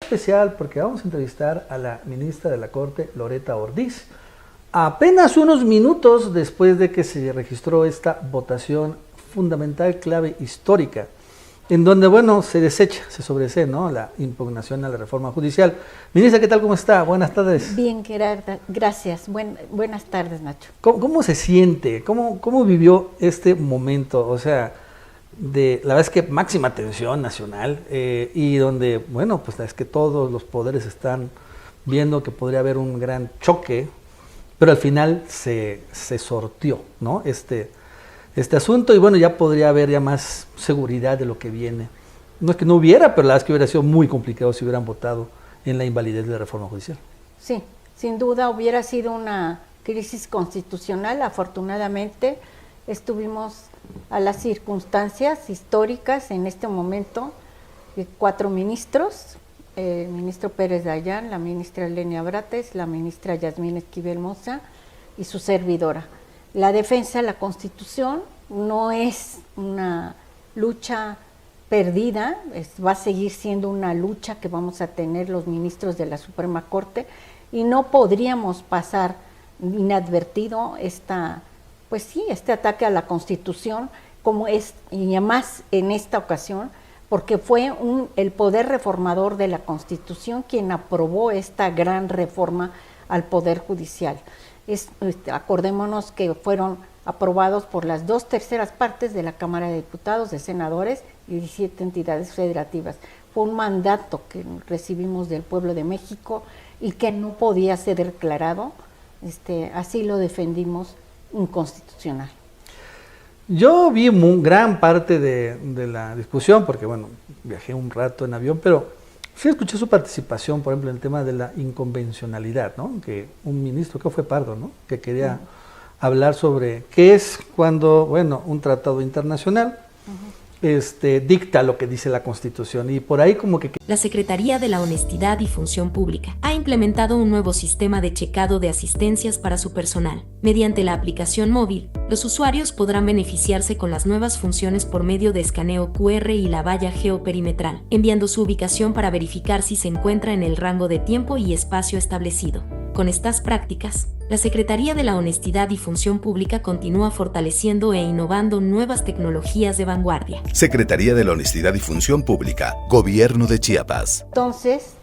especial porque vamos a entrevistar a la ministra de la Corte, Loretta Ortiz, apenas unos minutos después de que se registró esta votación fundamental, clave, histórica, en donde, bueno, se desecha, se sobresee, ¿no?, la impugnación a la reforma judicial. Ministra, ¿qué tal? ¿Cómo está? Buenas tardes. Bien, Gerarda, gracias. Buenas tardes, Nacho. ¿Cómo se siente? ¿Cómo vivió este momento? O sea, la verdad es que máxima tensión nacional y donde, bueno, pues es que todos los poderes están viendo que podría haber un gran choque, pero al final se sortió, ¿no?, este asunto, y bueno, ya podría haber ya más seguridad de lo que viene. No es que no hubiera, pero la verdad es que hubiera sido muy complicado si hubieran votado en la invalidez de la reforma judicial. Sí, sin duda hubiera sido una crisis constitucional. Afortunadamente estuvimos a las circunstancias históricas en este momento, 4 ministros, el ministro Pérez Dayán, la ministra Lenia Brates, la ministra Yasmín Esquivel Moza y su servidora. La defensa de la Constitución no es una lucha perdida, va a seguir siendo una lucha que vamos a tener los ministros de la Suprema Corte, y no podríamos pasar inadvertido este ataque a la Constitución, como es, y además en esta ocasión, porque fue el poder reformador de la Constitución quien aprobó esta gran reforma al Poder Judicial. Acordémonos que fueron aprobados por las 2/3 partes de la Cámara de Diputados, de senadores y 17 entidades federativas. Fue un mandato que recibimos del pueblo de México y que no podía ser declarado, así lo defendimos, inconstitucional. Yo vi gran parte de la discusión, porque bueno, viajé un rato en avión, pero sí escuché su participación, por ejemplo, en el tema de la inconvencionalidad, ¿no? Que un ministro, que fue Pardo, ¿no?, que quería hablar sobre qué es cuando, bueno, un tratado internacional dicta lo que dice la Constitución, y por ahí como que... La Secretaría de la Honestidad y Función Pública ha implementado un nuevo sistema de checado de asistencias para su personal. Mediante la aplicación móvil, los usuarios podrán beneficiarse con las nuevas funciones por medio de escaneo QR y la valla geoperimetral, enviando su ubicación para verificar si se encuentra en el rango de tiempo y espacio establecido. Con estas prácticas, la Secretaría de la Honestidad y Función Pública continúa fortaleciendo e innovando nuevas tecnologías de vanguardia. Secretaría de la Honestidad y Función Pública, Gobierno de Chiapas. Entonces,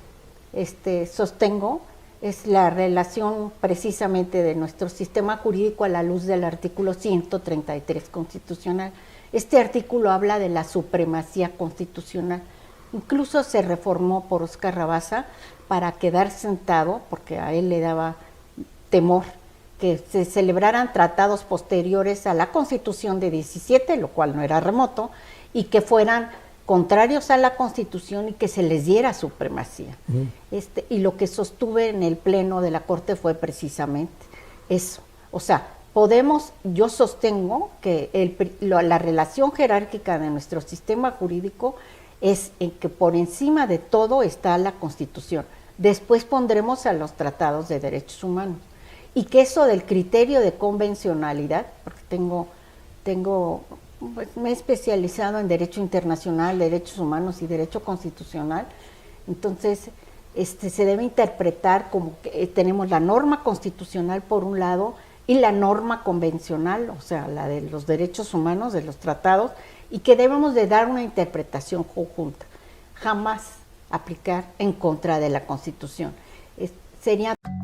sostengo, es la relación precisamente de nuestro sistema jurídico a la luz del artículo 133 constitucional. Este artículo habla de la supremacía constitucional. Incluso se reformó por Óscar Rabasa para quedar sentado, porque a él le daba temor que se celebraran tratados posteriores a la Constitución de 17, lo cual no era remoto, y que fueran contrarios a la Constitución y que se les diera supremacía. Y lo que sostuve en el Pleno de la Corte fue precisamente eso. O sea, yo sostengo que la relación jerárquica de nuestro sistema jurídico es en que por encima de todo está la Constitución. Después pondremos a los tratados de derechos humanos. Y que eso del criterio de convencionalidad, porque me he especializado en derecho internacional, derechos humanos y derecho constitucional, entonces se debe interpretar como que tenemos la norma constitucional por un lado y la norma convencional, o sea, la de los derechos humanos, de los tratados, y que debemos de dar una interpretación conjunta, jamás aplicar en contra de la Constitución.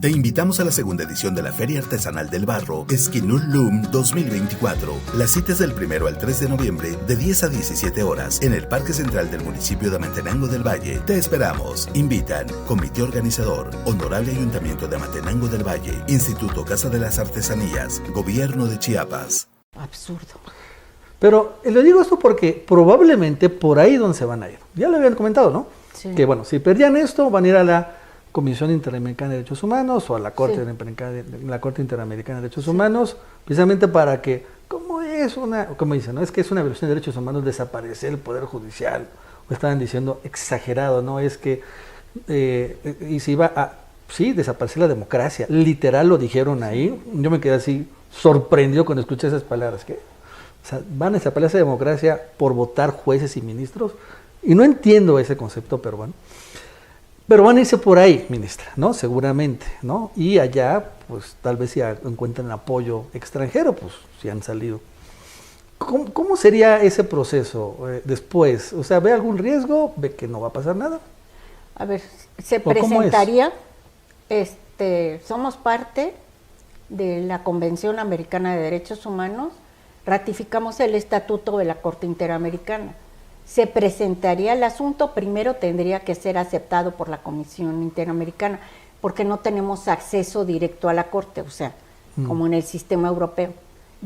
Te invitamos a la segunda edición de la Feria Artesanal del Barro, Esquinulum 2024. Las citas del 1 al 3 de noviembre, de 10 a 17 horas, en el Parque Central del municipio de Amatenango del Valle. Te esperamos. Invitan Comité Organizador, Honorable Ayuntamiento de Amatenango del Valle, Instituto Casa de las Artesanías, Gobierno de Chiapas. Absurdo. Pero le digo esto porque probablemente por ahí donde se van a ir. Ya lo habían comentado, ¿no? Sí. Que bueno, si perdían esto, van a ir a la Comisión Interamericana de Derechos Humanos o a la Corte Interamericana de Derechos Humanos, precisamente para que, como dicen, ¿no?, es que es una violación de derechos humanos desaparecer el Poder Judicial, o estaban diciendo exagerado, ¿no? Es que, y se iba a, desaparecer la democracia, literal lo dijeron ahí. Yo me quedé así sorprendido cuando escuché esas palabras, que, o sea, van a desaparecer la democracia por votar jueces y ministros, y no entiendo ese concepto, pero bueno. Pero van a irse por ahí, ministra, ¿no? Seguramente, ¿no? Y allá, pues tal vez si encuentran apoyo extranjero, pues si han salido. ¿Cómo sería ese proceso después? O sea, ¿ve algún riesgo? ¿Ve que no va a pasar nada? A ver, se presentaría, somos parte de la Convención Americana de Derechos Humanos, ratificamos el Estatuto de la Corte Interamericana. Se presentaría el asunto, primero tendría que ser aceptado por la Comisión Interamericana, porque no tenemos acceso directo a la Corte, o sea, como en el sistema europeo.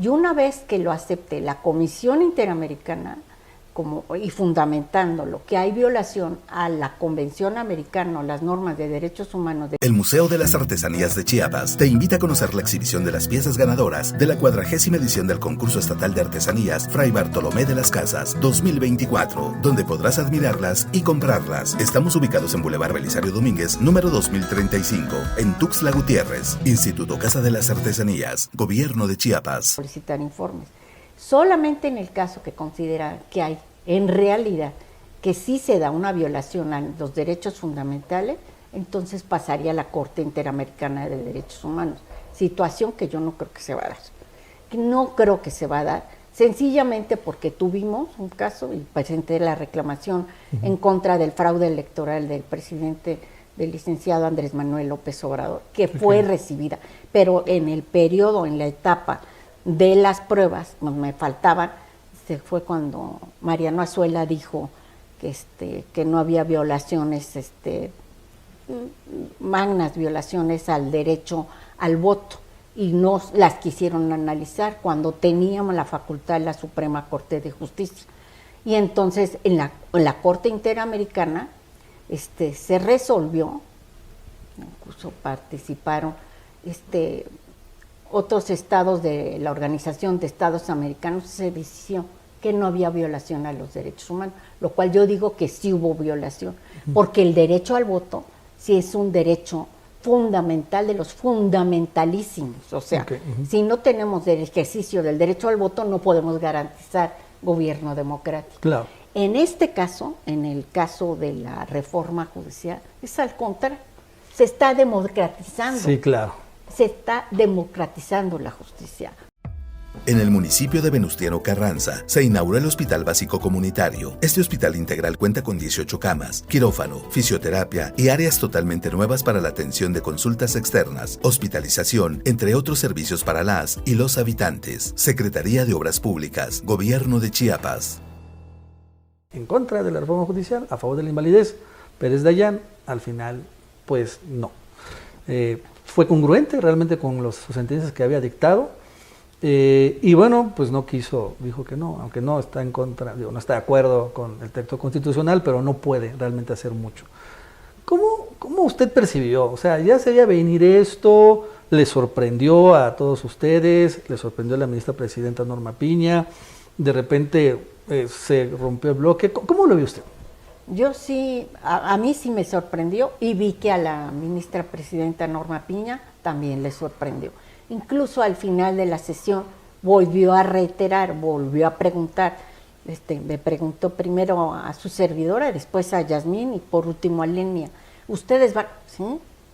Y una vez que lo acepte la Comisión Interamericana, y fundamentándolo, que hay violación a la Convención Americana, las normas de derechos humanos. El Museo de las Artesanías de Chiapas te invita a conocer la exhibición de las piezas ganadoras de la 40ª edición del Concurso Estatal de Artesanías Fray Bartolomé de las Casas 2024, donde podrás admirarlas y comprarlas. Estamos ubicados en Boulevard Belisario Domínguez, número 2035, en Tuxtla Gutiérrez, Instituto Casa de las Artesanías, Gobierno de Chiapas. Solicitar informes. Solamente en el caso que considera que hay, en realidad, que sí se da una violación a los derechos fundamentales, entonces pasaría a la Corte Interamericana de Derechos Humanos. Situación que yo no creo que se va a dar. No creo que se va a dar, sencillamente porque tuvimos un caso y presenté la reclamación en contra del fraude electoral del presidente, del licenciado Andrés Manuel López Obrador, que fue recibida, pero en el periodo, en la etapa de las pruebas, pues me faltaban, fue cuando Mariano Azuela dijo que no había violaciones, magnas violaciones al derecho al voto, y no las quisieron analizar cuando teníamos la facultad de la Suprema Corte de Justicia. Y entonces en la Corte Interamericana se resolvió, incluso participaron otros estados de la Organización de Estados Americanos, se decidió que no había violación a los derechos humanos, lo cual yo digo que sí hubo violación, porque el derecho al voto sí es un derecho fundamental, de los fundamentalísimos, o sea, si no tenemos el ejercicio del derecho al voto no podemos garantizar gobierno democrático. Claro. En este caso, en el caso de la reforma judicial, es al contrario, se está democratizando. Sí, claro. Se está democratizando la justicia. En el municipio de Venustiano Carranza se inauguró el Hospital Básico Comunitario. Este hospital integral cuenta con 18 camas, quirófano, fisioterapia y áreas totalmente nuevas para la atención de consultas externas, hospitalización, entre otros servicios para las y los habitantes. Secretaría de Obras Públicas, Gobierno de Chiapas. En contra de la reforma judicial, a favor de la invalidez, Pérez Dayán, al final, pues no. Fue congruente realmente con las sentencias que había dictado, y bueno, pues no quiso, dijo que no, aunque no está en contra, no está de acuerdo con el texto constitucional, pero no puede realmente hacer mucho. ¿Cómo usted percibió? O sea, ya se veía venir esto, le sorprendió a todos ustedes, le sorprendió a la ministra presidenta Norma Piña, de repente se rompió el bloque. ¿Cómo lo vio usted? Yo sí, a mí sí me sorprendió, y vi que a la ministra presidenta Norma Piña también le sorprendió. Incluso al final de la sesión volvió a reiterar, volvió a preguntar, me preguntó primero a su servidora, después a Yasmín y por último a Lenia. Ustedes van, ¿sí?,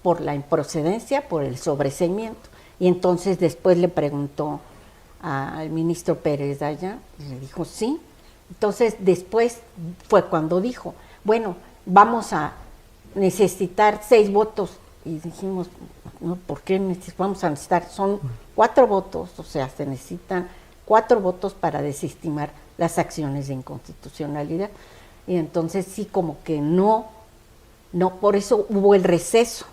por la improcedencia, por el sobreseimiento. Y entonces después le preguntó al ministro Pérez Dayán, y le dijo sí. Entonces después fue cuando dijo, bueno, vamos a necesitar 6 votos. Y dijimos, no, ¿por qué vamos a necesitar? Son 4 votos, o sea, se necesitan 4 votos para desestimar las acciones de inconstitucionalidad. Y entonces sí, como que no, por eso hubo el receso.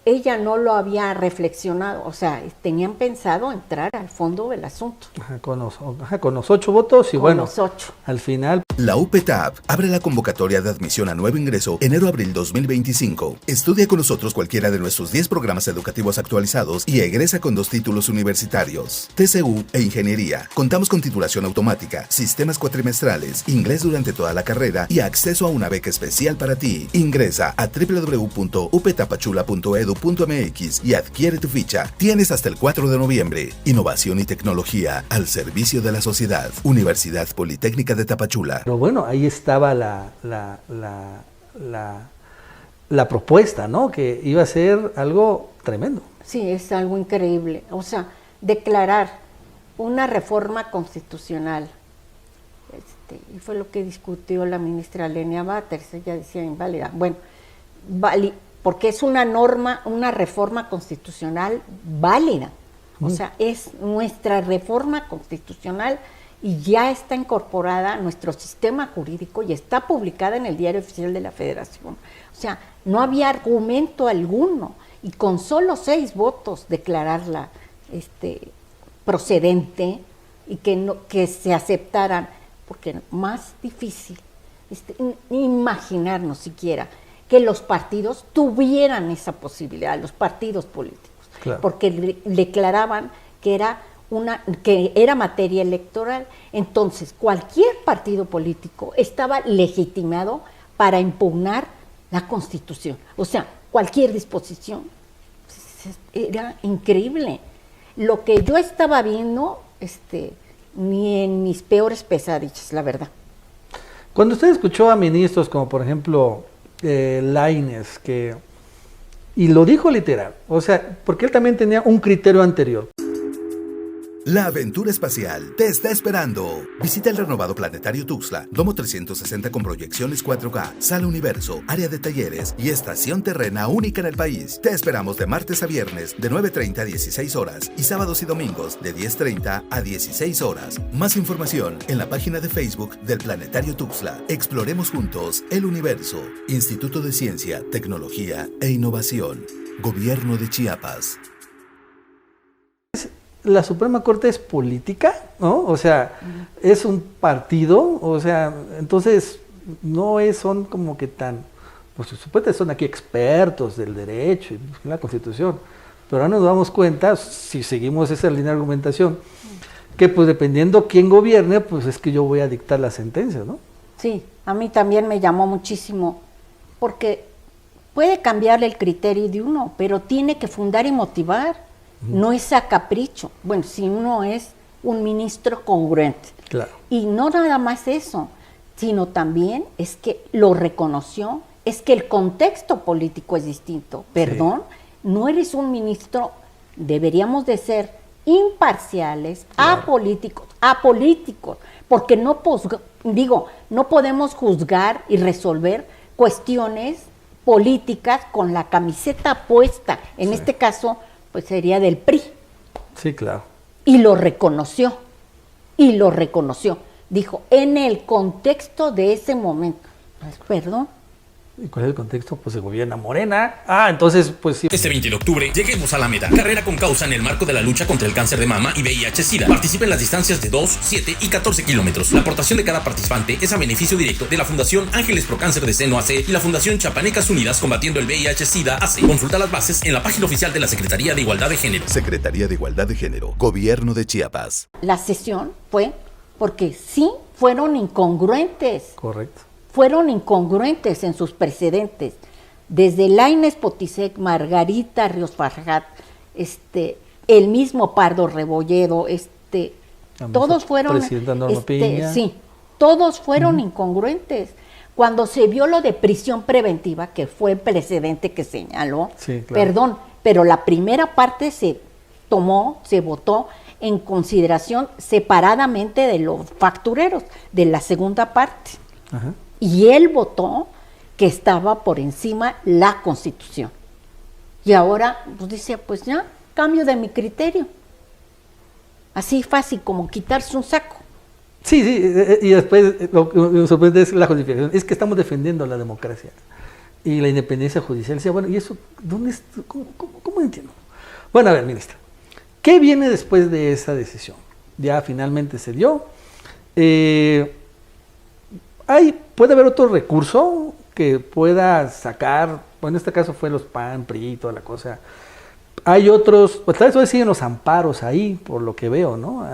Ella no lo había reflexionado, o sea, tenían pensado entrar al fondo del asunto. Con los 8 votos y con bueno, los 8. Al final. La UPTAP abre la convocatoria de admisión a nuevo ingreso enero-abril 2025. Estudia con nosotros cualquiera de nuestros 10 programas educativos actualizados y egresa con 2 títulos universitarios, TCU e Ingeniería. Contamos con titulación automática, sistemas cuatrimestrales, inglés durante toda la carrera y acceso a una beca especial para ti. Ingresa a www.uptapachula.edu www.unedu.mx y adquiere tu ficha. Tienes hasta el 4 de noviembre. Innovación y tecnología al servicio de la sociedad. Universidad Politécnica de Tapachula. Pero bueno, ahí estaba la propuesta, ¿no? Que iba a ser algo tremendo. Sí, es algo increíble. O sea, declarar una reforma constitucional, y fue lo que discutió la ministra Lenia Batres, ella decía inválida. Bueno, porque es una norma, una reforma constitucional válida. O sea, es nuestra reforma constitucional y ya está incorporada a nuestro sistema jurídico y está publicada en el Diario Oficial de la Federación. O sea, no había argumento alguno y con solo 6 votos declararla procedente y que se aceptaran, porque más difícil imaginarnos siquiera que los partidos tuvieran esa posibilidad, los partidos políticos, claro, porque declaraban que era materia electoral. Entonces, cualquier partido político estaba legitimado para impugnar la Constitución. O sea, cualquier disposición. Era increíble. Lo que yo estaba viendo, ni en mis peores pesadillas, la verdad. Cuando usted escuchó a ministros como, por ejemplo, Lainez, y lo dijo literal, o sea, porque él también tenía un criterio anterior. La aventura espacial te está esperando. Visita el renovado Planetario Tuxtla, domo 360 con proyecciones 4K, sala universo, área de talleres y estación terrena única en el país. Te esperamos de martes a viernes de 9:30 a 16 horas y sábados y domingos de 10:30 a 16 horas. Más información en la página de Facebook del Planetario Tuxtla. Exploremos juntos el universo. Instituto de Ciencia, Tecnología e Innovación. Gobierno de Chiapas. La Suprema Corte es política, ¿no? O sea, es un partido, o sea, entonces son como que pues supuestamente son aquí expertos del derecho y la Constitución, pero ahora nos damos cuenta, si seguimos esa línea de argumentación, que pues dependiendo quién gobierne, pues es que yo voy a dictar la sentencia, ¿no? Sí, a mí también me llamó muchísimo, porque puede cambiarle el criterio de uno, pero tiene que fundar y motivar. No es a capricho. Bueno, si uno es un ministro congruente. Claro. Y no nada más eso, sino también es que lo reconoció, es que el contexto político es distinto. Perdón, sí. No eres un ministro, deberíamos de ser imparciales, claro, apolíticos, porque no podemos juzgar y resolver cuestiones políticas con la camiseta puesta. En este caso, pues sería del PRI. Sí, claro. Y lo reconoció. Dijo, en el contexto de ese momento. Pues, perdón. ¿Y cuál es el contexto? Pues se gobierna Morena. Entonces, pues sí. Este 20 de octubre, lleguemos a la meta. Carrera con causa en el marco de la lucha contra el cáncer de mama y VIH-Sida. Participa en las distancias de 2, 7 y 14 kilómetros. La aportación de cada participante es a beneficio directo de la Fundación Ángeles Pro Cáncer de Seno AC y la Fundación Chapanecas Unidas Combatiendo el VIH-Sida AC. Consulta las bases en la página oficial de la Secretaría de Igualdad de Género. Secretaría de Igualdad de Género, Gobierno de Chiapas. La sesión fue porque sí fueron incongruentes. Correcto. Fueron incongruentes en sus precedentes. Desde Lainez Potisek, Margarita Ríos Farjat, el mismo Pardo Rebolledo, todos fueron, sí, todos fueron incongruentes. Cuando se vio lo de prisión preventiva, que fue el precedente que señaló, sí, claro, perdón, pero la primera parte se votó en consideración separadamente de los factureros, de la segunda parte. Ajá. Y él votó que estaba por encima la Constitución. Y ahora pues dice, pues ya, cambio de mi criterio. Así fácil como quitarse un saco. Sí, y después lo que me sorprende es la justificación. Es que estamos defendiendo la democracia y la independencia judicial. Decía, bueno, ¿y eso dónde es? ¿Cómo entiendo? Bueno, a ver, ministra, ¿qué viene después de esa decisión? Ya finalmente se dio. ¿Puede haber otro recurso que pueda sacar? Bueno, en este caso fue los PAN, PRI y toda la cosa. Hay otros, pues tal vez siguen los amparos ahí, por lo que veo, ¿no?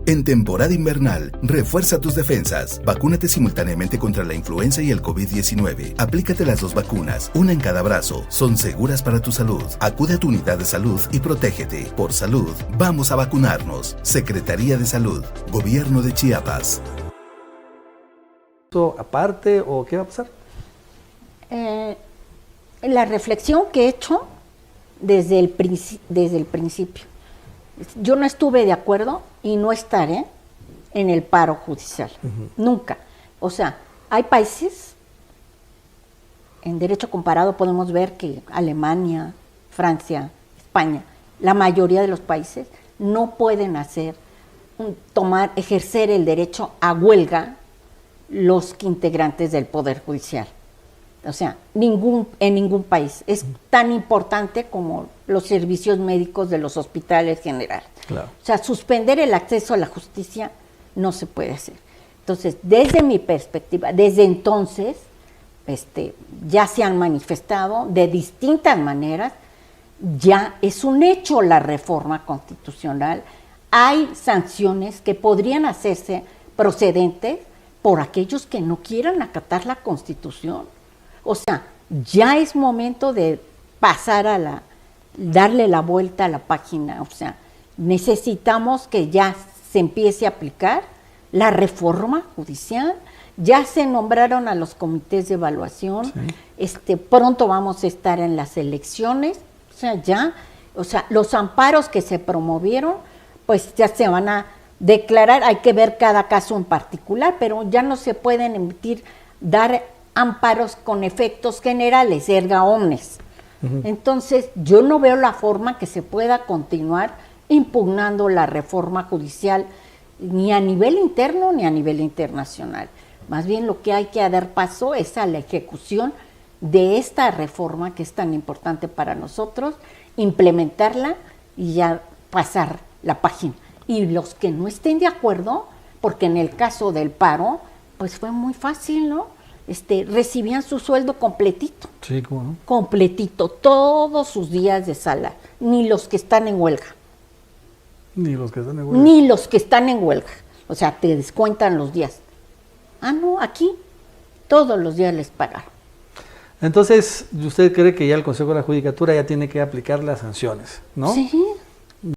En temporada invernal, refuerza tus defensas. Vacúnate simultáneamente contra la influenza y el COVID-19. Aplícate las 2 vacunas, una en cada brazo. Son seguras para tu salud. Acude a tu unidad de salud y protégete. Por salud, vamos a vacunarnos. Secretaría de Salud, Gobierno de Chiapas. ¿Aparte o qué va a pasar? La reflexión que he hecho desde el principio. Yo no estuve de acuerdo y no estaré en el paro judicial, nunca. O sea, hay países, en derecho comparado podemos ver que Alemania, Francia, España, la mayoría de los países no pueden ejercer el derecho a huelga los integrantes del Poder Judicial. O sea, en ningún país. Es tan importante como los servicios médicos de los hospitales generales. Claro. O sea, suspender el acceso a la justicia no se puede hacer. Entonces, desde mi perspectiva, desde entonces, ya se han manifestado de distintas maneras, ya es un hecho la reforma constitucional. Hay sanciones que podrían hacerse procedentes por aquellos que no quieran acatar la Constitución. O sea, ya es momento de pasar darle la vuelta a la página. O sea, necesitamos que ya se empiece a aplicar la reforma judicial. Ya se nombraron a los comités de evaluación. Sí. Pronto vamos a estar en las elecciones. O sea, los amparos que se promovieron, pues ya se van a declarar. Hay que ver cada caso en particular, pero ya no se pueden dar amparos con efectos generales, erga omnes. Entonces, yo no veo la forma que se pueda continuar impugnando la reforma judicial ni a nivel interno ni a nivel internacional. Más bien lo que hay que dar paso es a la ejecución de esta reforma que es tan importante para nosotros, implementarla y ya pasar la página. Y los que no estén de acuerdo, porque en el caso del paro, pues fue muy fácil, ¿no? Recibían su sueldo completito. Sí, ¿cómo no? Completito, todos sus días de salario, ni los que están en huelga. Ni los que están en huelga. Ni los que están en huelga. O sea, te descuentan los días. Ah, no, aquí todos los días les pagaron. Entonces, ¿usted cree que ya el Consejo de la Judicatura ya tiene que aplicar las sanciones, no? Sí,